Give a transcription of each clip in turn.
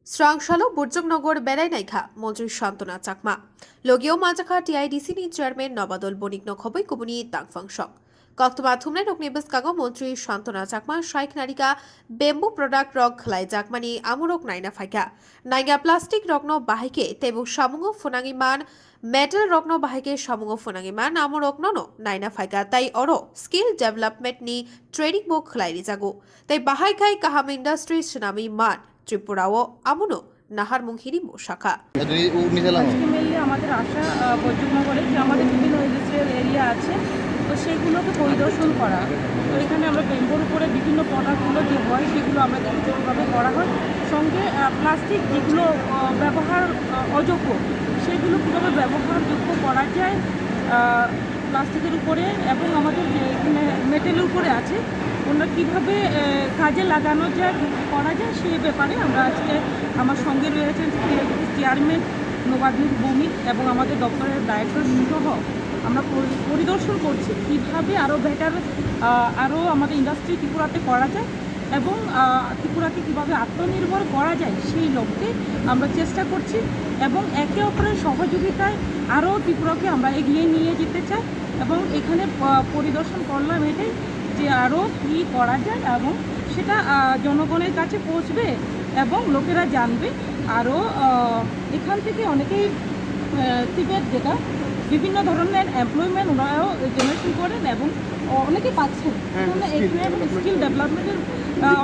Srangshalo Bodjung Nagar Berai Naikha Montri Santana Chakma Logio Majaka Tidc ni Chairman Nabadal Banik no Khumpui Kubuni Tangfangshok Koktoma Thumne Noknibus Kago Montri Santana Chakma Shaik Narika Bamboo Product Rock Khlai Jakmani Amurok Naina Faika Nainga Plastic Rokno Bahike Tebu Shamungo Funangiman Metal Rokno Bahike Shamungo Funangiman Amurok Nono Naina Faika Tai Oro Skill Development ni Trading Book Khlai Rizago Tai Bahaikai Kaham Industries Tsunami Man ত্রিপুরাও আমুনো Nahar মুংহিরি শাখা আজকে mainly আমাদের আশা বৈদ্যুতিকনগরে যে আমাদের বিভিন্ন industrial area আছে তো সেগুলোকে পরিদর্শন করা। তো এখানে আমরা বেম্বোর উপরে বিভিন্ন প্রোডাক্টগুলো যে হয় সেগুলো আমরা কীভাবে করা হয়, সঙ্গে প্লাস্টিক যেগুলো ব্যবহার অযোগ্য সেগুলো কীভাবে ব্যবহারযোগ্য করা যায় প্লাস্টিকের উপরে, এবং আমাদের যে এখানে মেটেলের উপরে আছে ওনারা কীভাবে কাজে লাগানো যায় করা যায় সেই ব্যাপারে আমরা আজকে আমার সঙ্গে রয়েছেন চেয়ারম্যান নবাদুল ভৌমিক এবং আমাদের দপ্তরের ডাইরেক্টর সহ আমরা পরিদর্শন করছি কীভাবে আরও বেটার আরও আমাদের ইন্ডাস্ট্রি ত্রিপুরাতে করা যায় এবং ত্রিপুরাকে কীভাবে আত্মনির্ভর করা যায় সেই লক্ষ্যে আমরা চেষ্টা করছি এবং একে অপরের সহযোগিতায় আরও ত্রিপুরাকে আমরা এগিয়ে নিয়ে যেতে চাই। এবং এখানে পরিদর্শন করলাম এটাই যে আরও কী করা যায় এবং সেটা জনগণের কাছে পৌঁছবে এবং লোকেরা জানবে। আরও এখান থেকে অনেকেই সিভেট যেটা বিভিন্ন ধরনের এমপ্লয়মেন্ট ওনারাও জেনারেশন করেন এবং অনেকে পাচ্ছেন। এখানে স্কিল ডেভেলপমেন্টের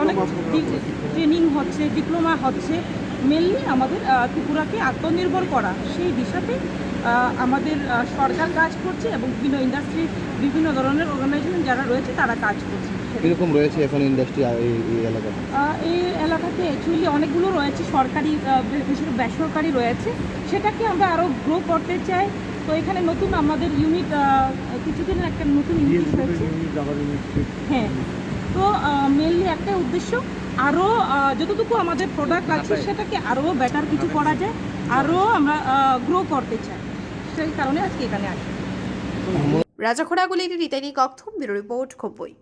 অনেক ট্রেনিং হচ্ছে, ডিপ্লোমা হচ্ছে, মেনলি আমাদের ত্রিপুরাকে আত্মনির্ভর করা সেই দিশাতে আমাদের সরকার কাজ করছে এবং বিভিন্ন ইন্ডাস্ট্রি বিভিন্ন ধরনের অর্গানাইজেশন যারা রয়েছে তারা কাজ করছে। এরকম রয়েছে এখন ইন্ডাস্ট্রি এই এলাকাতে? এই এলাকাতে অ্যাকচুয়ালি অনেকগুলো রয়েছে, সরকারি বেসরকারি রয়েছে, সেটাকে আমরা আরও গ্রো করতে চাই। তো এখানে নতুন আমাদের ইউনিট কিছুদিনের একটা নতুন ইউনিট হয়েছে। হ্যাঁ, তো মেনলি একটা উদ্দেশ্য আরও যতটুকু আমাদের প্রোডাক্ট আছে সেটাকে আরও বেটার কিছু করা যায়, আরও আমরা গ্রো করতে চাই, সেই কারণে আজকে এখানে আসি। রাজাখোড়াগুলির রিতাইনি কক্থম ব্যুরো রিপোর্ট খুম্পুই।